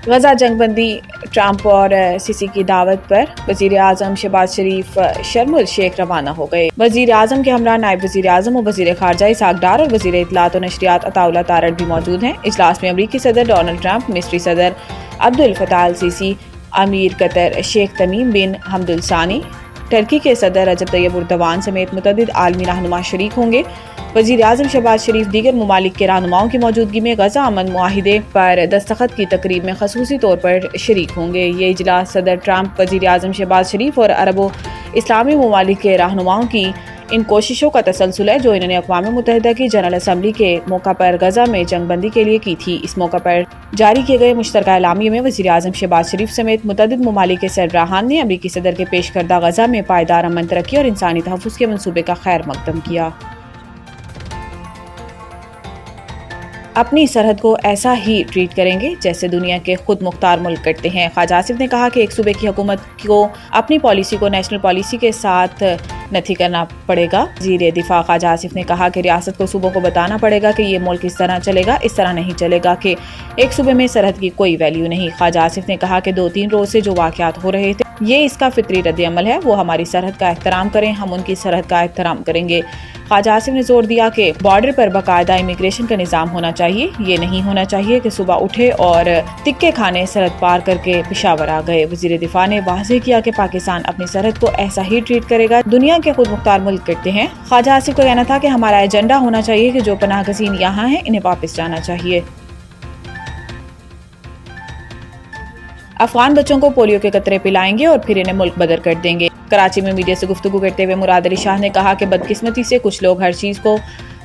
غزہ جنگ بندی، ٹرمپ اور سیسی کی دعوت پر وزیر اعظم شہباز شریف شرم الشیخ روانہ ہو گئے۔ وزیر اعظم کے ہمراہ نائب وزیر اعظم و وزیر خارجہ اسحاق ڈار اور وزیر اطلاعات و نشریات عطا اللہ تارڑ بھی موجود ہیں۔ اجلاس میں امریکی صدر ڈونلڈ ٹرمپ، مصری صدر عبد الفتاح السیسی، امیر قطر شیخ تمیم بن حمد الثانی، ترکی کے صدر رجب طیب اردوان سمیت متعدد عالمی رہنما شریک ہوں گے۔ وزیر اعظم شہباز شریف دیگر ممالک کے رہنماؤں کی موجودگی میں غزہ امن معاہدے پر دستخط کی تقریب میں خصوصی طور پر شریک ہوں گے۔ یہ اجلاس صدر ٹرمپ، وزیر اعظم شہباز شریف اور عرب و اسلامی ممالک کے رہنماؤں کی ان کوششوں کا تسلسل ہے جو انہوں نے اقوام متحدہ کی جنرل اسمبلی کے موقع پر غزہ میں جنگ بندی کے لیے کی تھی۔ اس موقع پر جاری کیے گئے مشترکہ اعلامیے میں وزیر اعظم شہباز شریف سمیت متعدد ممالک کے سربراہان نے امریکی صدر کے پیش کردہ غزہ میں پائیدار امن، ترقی اور انسانی تحفظ کے منصوبے کا خیر مقدم کیا۔ اپنی سرحد کو ایسا ہی ٹریٹ کریں گے جیسے دنیا کے خود مختار ملک کرتے ہیں۔ خواجہ آصف نے کہا کہ ایک صوبے کی حکومت کو اپنی پالیسی کو نیشنل پالیسی کے ساتھ نتھی کرنا پڑے گا۔ وزیر دفاع خواجہ آصف نے کہا کہ ریاست کو صوبوں کو بتانا پڑے گا کہ یہ ملک اس طرح چلے گا، اس طرح نہیں چلے گا، کہ ایک صوبے میں سرحد کی کوئی ویلیو نہیں۔ خواجہ آصف نے کہا کہ 2-3 روز سے جو واقعات ہو رہے تھے یہ اس کا فطری رد عمل ہے، وہ ہماری سرحد کا احترام کریں، ہم ان کی سرحد کا احترام کریں گے۔ خواجہ آصف نے زور دیا کہ بارڈر پر باقاعدہ امیگریشن کا نظام ہونا چاہیے، یہ نہیں ہونا چاہیے کہ صبح اٹھے اور تکے کھانے سرحد پار کر کے پشاور آ گئے۔ وزیر دفاع نے واضح کیا کہ پاکستان اپنی سرحد کو ایسا ہی ٹریٹ کرے گا دنیا کے خود مختار ملک کرتے ہیں۔ خواجہ آصف کا کہنا تھا کہ ہمارا ایجنڈا ہونا چاہیے کہ جو پناہ گزین یہاں ہیں انہیں واپس جانا چاہیے۔ افغان بچوں کو پولیو کے قطرے پلائیں گے اور پھر انہیں ملک بدر کر دیں گے۔ کراچی میں میڈیا سے گفتگو کرتے ہوئے مراد علی شاہ نے کہا کہ بدقسمتی سے کچھ لوگ ہر چیز کو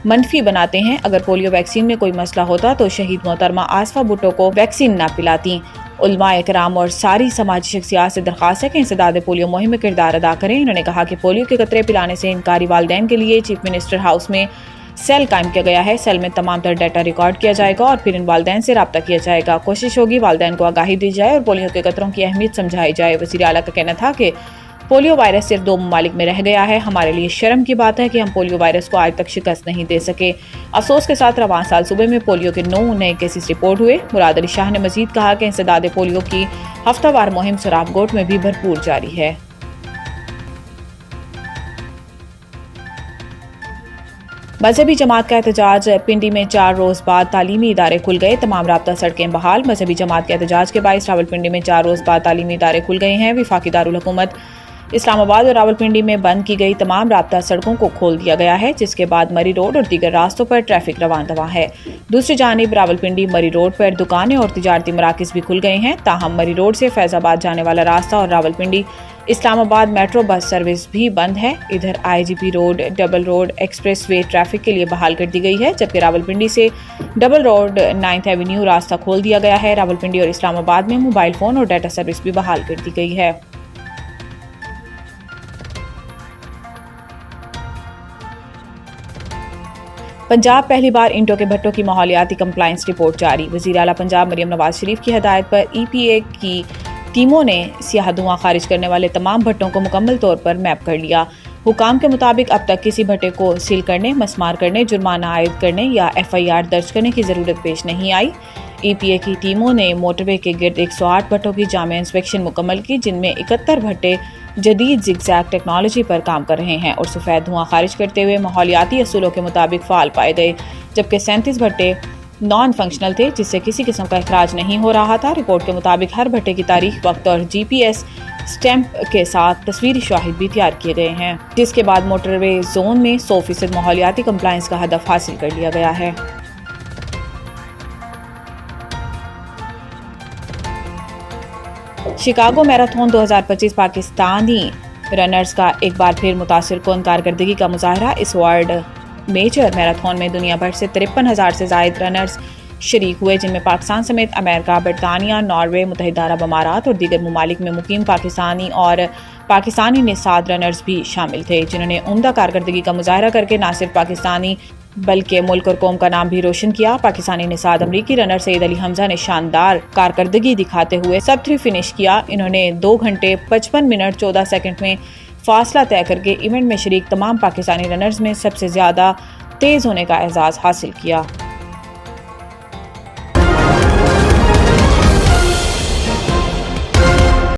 منفی بناتے ہیں۔ اگر پولیو ویکسین میں کوئی مسئلہ ہوتا تو شہید محترمہ آصفہ بھٹو کو ویکسین نہ پلاتی۔ علماء کرام اور ساری سماجی شخصیات سے درخواست ہے کہ انسداد پولیو مہم میں کردار ادا کریں۔ انہوں نے کہا کہ پولیو کے قطرے پلانے سے انکاری والدین کے لیے چیف منسٹر ہاؤس میں سیل قائم کیا گیا ہے۔ سیل میں تمام تر ڈیٹا ریکارڈ کیا جائے گا اور پھر ان والدین سے رابطہ کیا جائے گا۔ کوشش ہوگی والدین کو آگاہی دی جائے اور پولیو کے قطروں کی اہمیت سمجھائی جائے۔ وزیر اعلیٰ کا کہنا تھا کہ پولیو وائرس صرف 2 ممالک میں رہ گیا ہے۔ ہمارے لیے شرم کی بات ہے کہ ہم پولیو وائرس کو آج تک شکست نہیں دے سکے۔ افسوس کے ساتھ رواں سال صوبے میں پولیو کے 9 نئے کیسز رپورٹ ہوئے۔ مراد علی شاہ نے مزید کہا کہ انسداد پولیو کی ہفتہ وار مہم سراب گوٹ میں بھی بھرپور جاری ہے۔ مذہبی جماعت کا احتجاج، پنڈی میں 4 روز بعد تعلیمی ادارے کھل گئے، تمام رابطہ سڑکیں بحال۔ مذہبی جماعت کے احتجاج کے باعث راولپنڈی میں 4 روز بعد تعلیمی ادارے کھل گئے ہیں۔ وفاقی دارالحکومت اسلام آباد اور راولپنڈی میں بند کی گئی تمام رابطہ سڑکوں کو کھول دیا گیا ہے، جس کے بعد مری روڈ اور دیگر راستوں پر ٹریفک رواں دواں ہے۔ دوسری جانب راولپنڈی مری روڈ پر دکانیں اور تجارتی مراکز بھی کھل گئے ہیں، تاہم مری روڈ سے فیض آباد جانے والا راستہ اور راولپنڈی اسلام آباد میٹرو بس سروس بھی بند ہے۔ ادھر I J P road, double road expressway traffic کے لیے بحال کر دی گئی ہے، جبکہ راولپنڈی سے ڈبل روڈ 9th ایونیو راستہ کھول دیا گیا ہے۔ راولپنڈی اور اسلام آباد میں موبائل فون اور ڈیٹا سروس بھی بحال کر دی گئی ہے۔ پنجاب پہلی بار اینٹوں کے بھٹوں کی ماحولیاتی کمپلائنس رپورٹ جاری۔ وزیر اعلیٰ پنجاب مریم نواز شریف کی ہدایت پر ای پی اے کی ٹیموں نے سیاہ دھواں خارج کرنے والے تمام بھٹوں کو مکمل طور پر میپ کر لیا۔ حکام کے مطابق اب تک کسی بھٹے کو سیل کرنے، مسمار کرنے، جرمانہ عائد کرنے یا FIR درج کرنے کی ضرورت پیش نہیں آئی۔ ای پی اے کی ٹیموں نے موٹر وے کے گرد 108 بھٹوں کی جامع انسپیکشن مکمل کی، جن میں 71 بھٹے جدید زگ زیگ ٹیکنالوجی پر کام کر رہے ہیں اور سفید دھواں خارج کرتے ہوئے ماحولیاتی اصولوں کے مطابق فعال پائے گئے، جبکہ 37 بھٹے نان فنکشنل تھے جس سے کسی قسم کا اخراج نہیں ہو رہا تھا۔ رپورٹ کے مطابق ہر بھٹے کی تاریخ، وقت اور GPS سٹیمپ کے ساتھ تصویری شواہد بھی تیار کیے گئے ہیں، جس کے بعد موٹر وے زون میں 100% ماحولیاتی کمپلائنس کا ہدف حاصل کر لیا گیا ہے۔ شکاگو میراتھن 2025 پاکستانی رنرز کا ایک بار پھر متاثر کن کارکردگی کا مظاہرہ۔ اس ورلڈ میجر میراتھن میں دنیا بھر سے 53,000 سے زائد رنرز شریک ہوئے، جن میں پاکستان سمیت امریکہ، برطانیہ، ناروے، متحدہ عرب امارات اور دیگر ممالک میں مقیم پاکستانی اور پاکستانی نژاد رنرز بھی شامل تھے، جنہوں نے عمدہ کارکردگی کا مظاہرہ کر کے نہ صرف پاکستانی بلکہ ملک اور قوم کا نام بھی روشن کیا۔ پاکستانی نژاد امریکی رنر سید علی حمزہ نے شاندار کارکردگی دکھاتے ہوئے سب 3 فنش کیا۔ انہوں نے 2 گھنٹے 55 منٹ 14 سیکنڈ میں فاصلہ طے کر کے ایونٹ میں شریک تمام پاکستانی رنرز میں سب سے زیادہ تیز ہونے کا اعزاز حاصل کیا۔